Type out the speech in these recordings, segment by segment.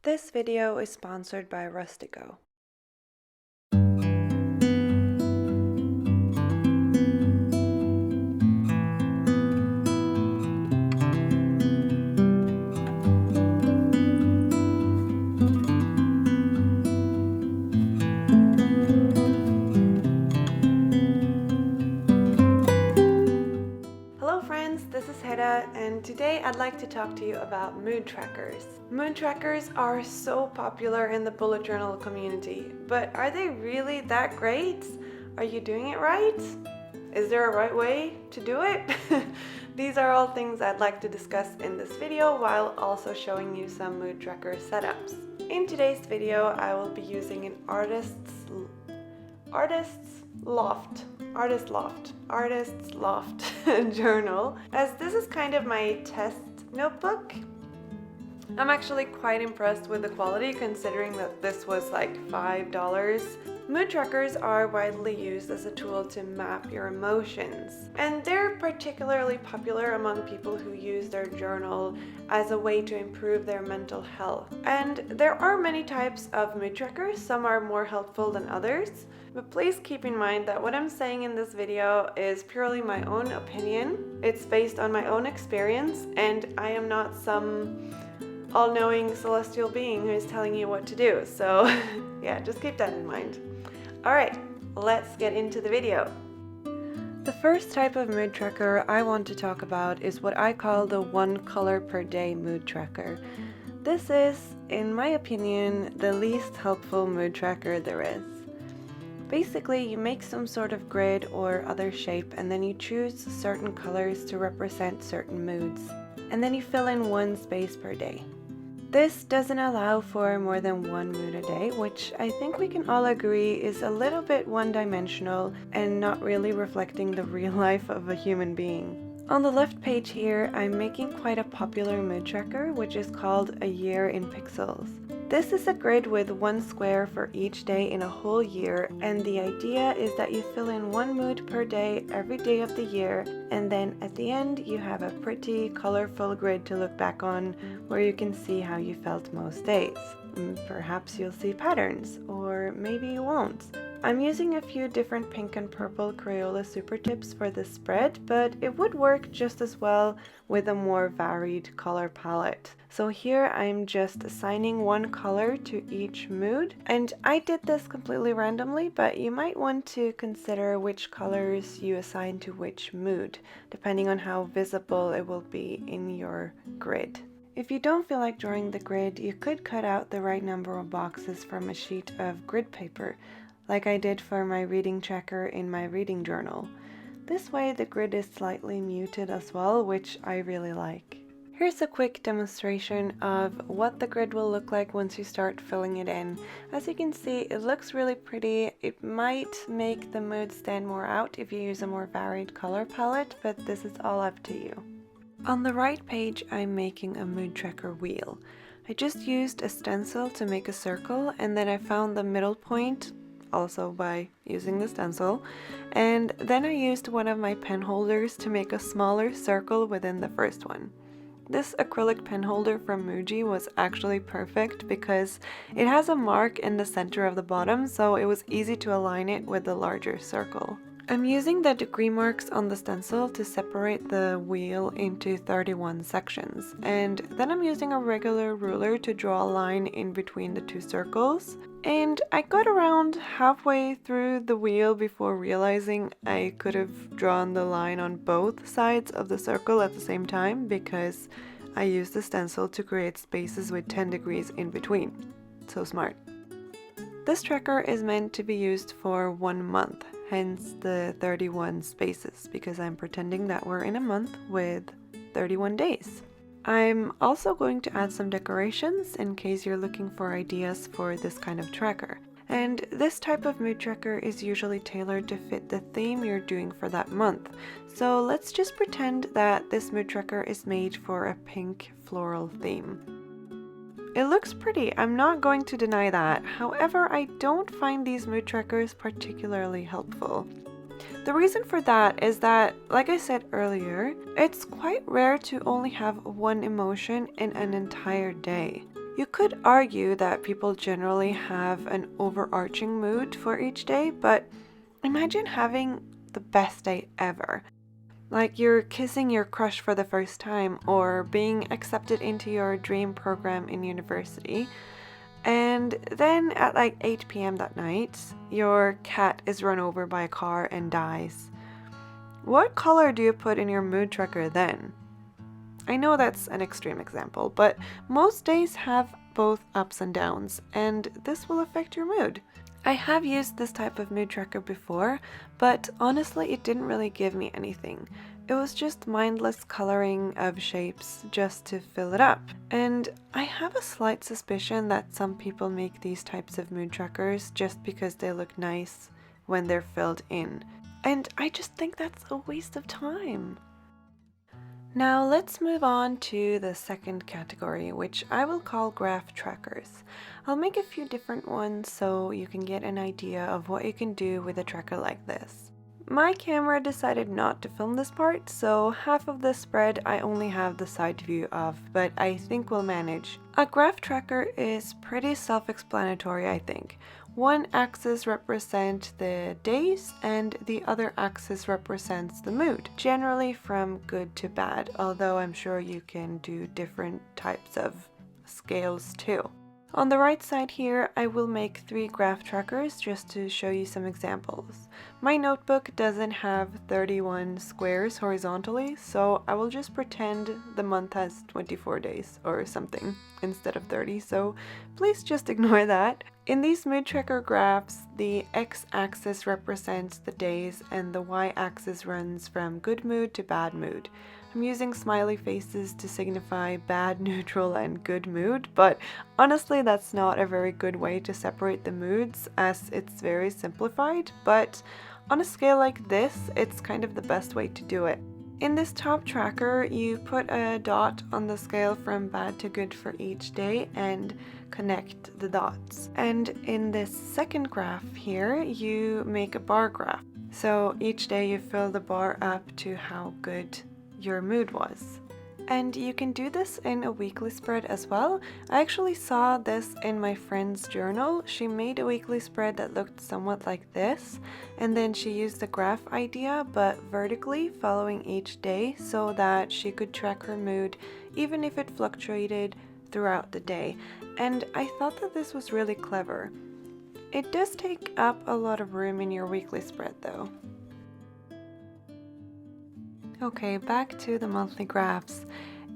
This video is sponsored by Rustico. Hello friends, this is Hera, and today I'd like to talk to you about mood trackers. Mood trackers are so popular in the bullet journal community, but are they really that great? Are you doing it right? Is there a right way to do it? These are all things I'd like to discuss in this video while also showing you some mood tracker setups. In today's video, I will be using an artist's loft journal, as this is kind of my test notebook. I'm actually quite impressed with the quality considering that this was like $5. Mood trackers are widely used as a tool to map your emotions, and they're particularly popular among people who use their journal as a way to improve their mental health. And there are many types of mood trackers, some are more helpful than others, but please keep in mind that what I'm saying in this video is purely my own opinion. It's based on my own experience, and I am not some all-knowing celestial being who is telling you what to do. So yeah, just keep that in mind. Alright, let's get into the video. The first type of mood tracker I want to talk about is what I call the 1 color per day mood tracker. This is, in my opinion, the least helpful mood tracker there is. Basically, you make some sort of grid or other shape, and then you choose certain colors to represent certain moods, and then you fill in 1 space per day. This doesn't allow for more than 1 mood a day, which I think we can all agree is a little bit one-dimensional and not really reflecting the real life of a human being. On the left page here, I'm making quite a popular mood tracker, which is called A Year in Pixels. This is a grid with 1 square for each day in a whole year, and the idea is that you fill in 1 mood per day every day of the year, and then at the end you have a pretty colorful grid to look back on where you can see how you felt most days. Perhaps you'll see patterns, or maybe you won't. I'm using a few different pink and purple Crayola super tips for this spread, but it would work just as well with a more varied color palette. So here I'm just assigning 1 color to each mood, and I did this completely randomly, but you might want to consider which colors you assign to which mood, depending on how visible it will be in your grid. If you don't feel like drawing the grid, you could cut out the right number of boxes from a sheet of grid paper, like I did for my reading tracker in my reading journal. This way the grid is slightly muted as well, which I really like. Here's a quick demonstration of what the grid will look like once you start filling it in. As you can see, it looks really pretty. It might make the mood stand more out if you use a more varied color palette, but this is all up to you. On the right page, I'm making a mood tracker wheel. I just used a stencil to make a circle, and then I found the middle point, also by using the stencil, and then I used one of my pen holders to make a smaller circle within the first one. This acrylic pen holder from Muji was actually perfect because it has a mark in the center of the bottom, so it was easy to align it with the larger circle. I'm using the degree marks on the stencil to separate the wheel into 31 sections, and then I'm using a regular ruler to draw a line in between the 2 circles. And I got around halfway through the wheel before realizing I could have drawn the line on both sides of the circle at the same time, because I used the stencil to create spaces with 10 degrees in between. So smart. This tracker is meant to be used for 1 month, hence the 31 spaces, because I'm pretending that we're in a month with 31 days. I'm also going to add some decorations in case you're looking for ideas for this kind of tracker. And this type of mood tracker is usually tailored to fit the theme you're doing for that month. So let's just pretend that this mood tracker is made for a pink floral theme. It looks pretty, I'm not going to deny that. However, I don't find these mood trackers particularly helpful. The reason for that is that, like I said earlier, it's quite rare to only have 1 emotion in an entire day. You could argue that people generally have an overarching mood for each day, but imagine having the best day ever. Like you're kissing your crush for the first time, or being accepted into your dream program in university. And then at like 8 p.m. that night, your cat is run over by a car and dies. What color do you put in your mood tracker then? I know that's an extreme example, but most days have both ups and downs, and this will affect your mood. I have used this type of mood tracker before, but honestly it didn't really give me anything. It was just mindless coloring of shapes just to fill it up. And I have a slight suspicion that some people make these types of mood trackers just because they look nice when they're filled in. And I just think that's a waste of time. Now let's move on to the second category, which I will call graph trackers. I'll make a few different ones so you can get an idea of what you can do with a tracker like this. My camera decided not to film this part, so half of the spread I only have the side view of, but I think we'll manage. A graph tracker is pretty self-explanatory, I think. One axis represents the days and the other axis represents the mood, generally from good to bad, although I'm sure you can do different types of scales too. On the right side here, I will make 3 graph trackers just to show you some examples. My notebook doesn't have 31 squares horizontally, so I will just pretend the month has 24 days or something instead of 30, so please just ignore that. In these mood tracker graphs, the x-axis represents the days and the y-axis runs from good mood to bad mood. I'm using smiley faces to signify bad, neutral, and good mood, but honestly that's not a very good way to separate the moods as it's very simplified, but on a scale like this, it's kind of the best way to do it. In this top tracker, you put a dot on the scale from bad to good for each day and connect the dots. And in this second graph here, you make a bar graph. So each day you fill the bar up to how good your mood was. And you can do this in a weekly spread as well. I actually saw this in my friend's journal. She made a weekly spread that looked somewhat like this, and then she used the graph idea but vertically following each day so that she could track her mood even if it fluctuated throughout the day. And I thought that this was really clever. It does take up a lot of room in your weekly spread though. Okay, back to the monthly graphs.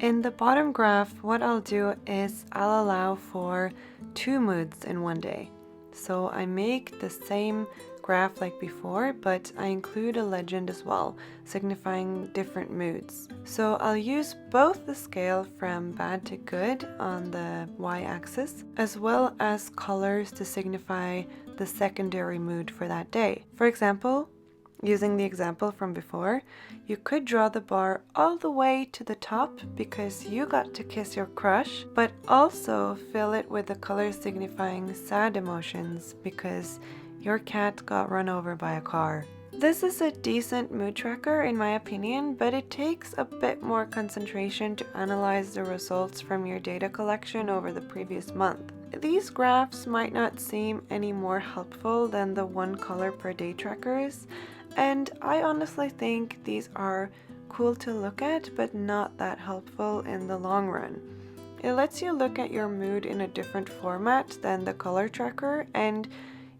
In the bottom graph, what I'll do is I'll allow for 2 moods in one day. So I make the same graph like before, but I include a legend as well, signifying different moods. So I'll use both the scale from bad to good on the y-axis, as well as colors to signify the secondary mood for that day. For example, using the example from before, you could draw the bar all the way to the top because you got to kiss your crush, but also fill it with the colors signifying sad emotions because your cat got run over by a car. This is a decent mood tracker in my opinion, but it takes a bit more concentration to analyze the results from your data collection over the previous month. These graphs might not seem any more helpful than the 1 color per day trackers, and I honestly think these are cool to look at, but not that helpful in the long run. It lets you look at your mood in a different format than the color tracker, and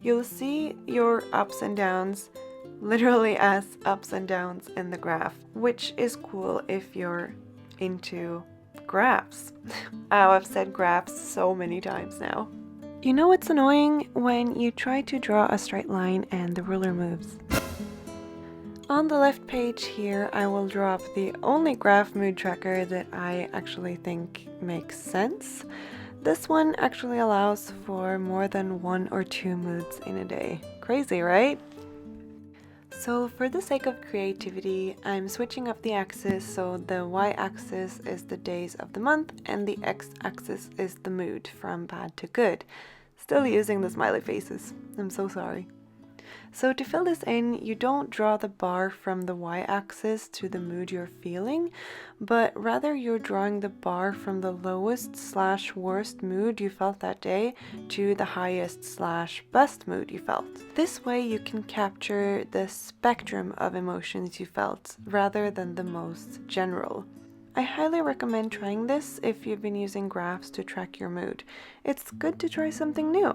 you'll see your ups and downs literally as ups and downs in the graph, which is cool if you're into graphs. Oh, I've said graphs so many times now. You know what's annoying? When you try to draw a straight line and the ruler moves. On the left page here, I will draw up the only graph mood tracker that I actually think makes sense. This one actually allows for more than 1 or 2 moods in a day. Crazy, right? So for the sake of creativity, I'm switching up the axis so the y-axis is the days of the month and the x-axis is the mood from bad to good. Still using the smiley faces. I'm so sorry. So to fill this in, you don't draw the bar from the y-axis to the mood you're feeling, but rather you're drawing the bar from the lowest/worst mood you felt that day to the highest/best mood you felt. This way you can capture the spectrum of emotions you felt rather than the most general. I highly recommend trying this if you've been using graphs to track your mood. It's good to try something new.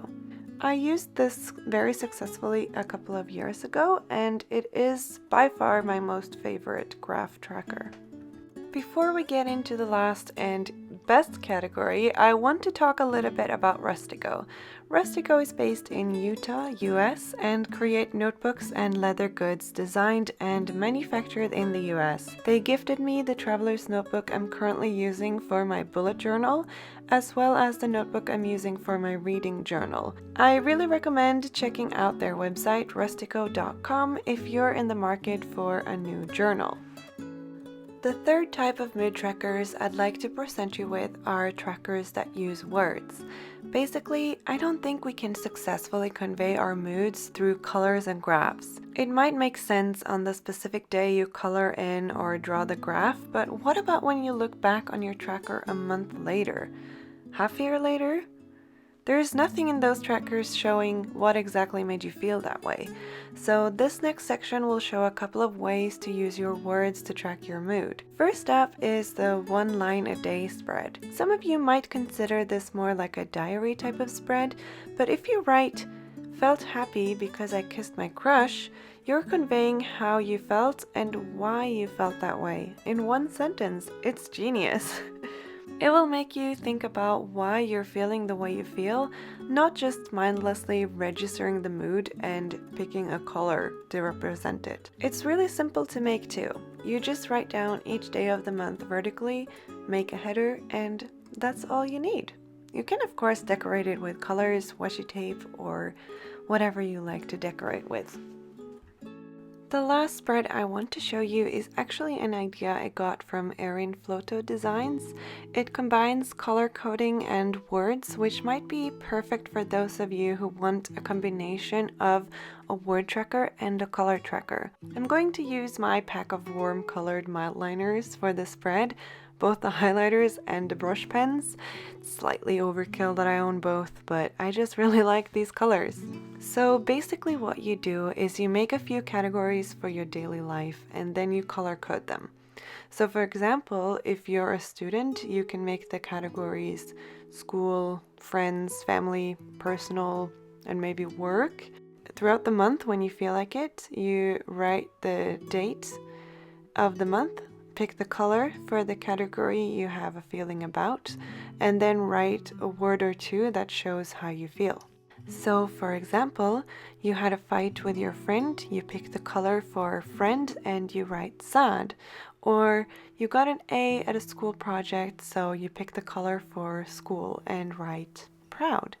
I used this very successfully a couple of years ago, and it is by far my most favorite graph tracker. Before we get into the last and best category, I want to talk a little bit about Rustico. Rustico is based in Utah, US, and create notebooks and leather goods designed and manufactured in the US. They gifted me the traveler's notebook I'm currently using for my bullet journal, as well as the notebook I'm using for my reading journal. I really recommend checking out their website, rustico.com, if you're in the market for a new journal. The third type of mood trackers I'd like to present you with are trackers that use words. Basically, I don't think we can successfully convey our moods through colors and graphs. It might make sense on the specific day you color in or draw the graph, but what about when you look back on your tracker a month later? Half a year later? There's nothing in those trackers showing what exactly made you feel that way. So this next section will show a couple of ways to use your words to track your mood. First up is the 1 line a day spread. Some of you might consider this more like a diary type of spread, but if you write, "Felt happy because I kissed my crush," you're conveying how you felt and why you felt that way in one sentence. It's genius. It will make you think about why you're feeling the way you feel, not just mindlessly registering the mood and picking a color to represent it. It's really simple to make too. You just write down each day of the month vertically, make a header, and that's all you need. You can of course decorate it with colors, washi tape, or whatever you like to decorate with. The last spread I want to show you is actually an idea I got from Erin Floto Designs. It combines color coding and words, which might be perfect for those of you who want a combination of a word tracker and a color tracker. I'm going to use my pack of warm colored mild liners for the spread, both the highlighters and the brush pens. It's slightly overkill that I own both, but I just really like these colors. So basically what you do is you make a few categories for your daily life and then you color code them. So for example, if you're a student, you can make the categories school, friends, family, personal, and maybe work. Throughout the month, when you feel like it, you write the date of the month, pick the color for the category you have a feeling about, and then write a word or two that shows how you feel. So for example, you had a fight with your friend, you pick the color for friend and you write sad. Or you got an A at a school project, so you pick the color for school and write proud.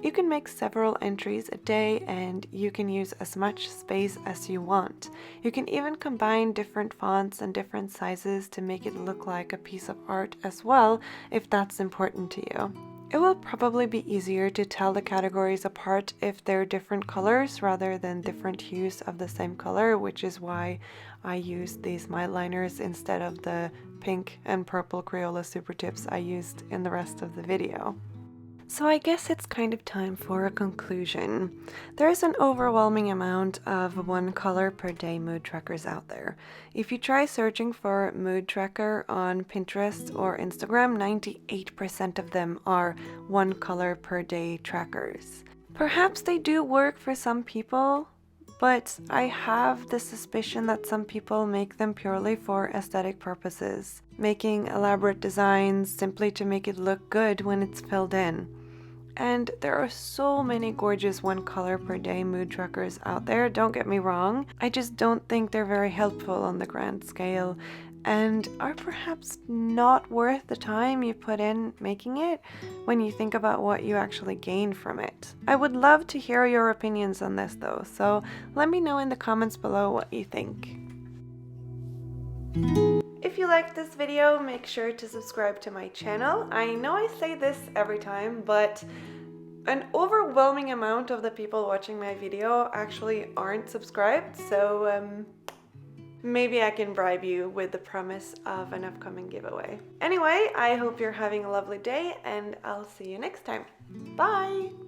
You can make several entries a day and you can use as much space as you want. You can even combine different fonts and different sizes to make it look like a piece of art as well, if that's important to you. It will probably be easier to tell the categories apart if they're different colors rather than different hues of the same color, which is why I use these mild liners instead of the pink and purple Crayola Super Tips I used in the rest of the video. So I guess it's kind of time for a conclusion. There's an overwhelming amount of 1 color per day mood trackers out there. If you try searching for mood tracker on Pinterest or Instagram, 98% of them are 1 color per day trackers. Perhaps they do work for some people, but I have the suspicion that some people make them purely for aesthetic purposes, making elaborate designs simply to make it look good when it's filled in. And there are so many gorgeous 1 color per day mood trackers out there, don't get me wrong. I just don't think they're very helpful on the grand scale and are perhaps not worth the time you put in making it when you think about what you actually gain from it. I would love to hear your opinions on this though, so let me know in the comments below what you think. If you liked this video, make sure to subscribe to my channel. I know I say this every time, but an overwhelming amount of the people watching my video actually aren't subscribed, so maybe I can bribe you with the promise of an upcoming giveaway. Anyway, I hope you're having a lovely day and I'll see you next time. Bye!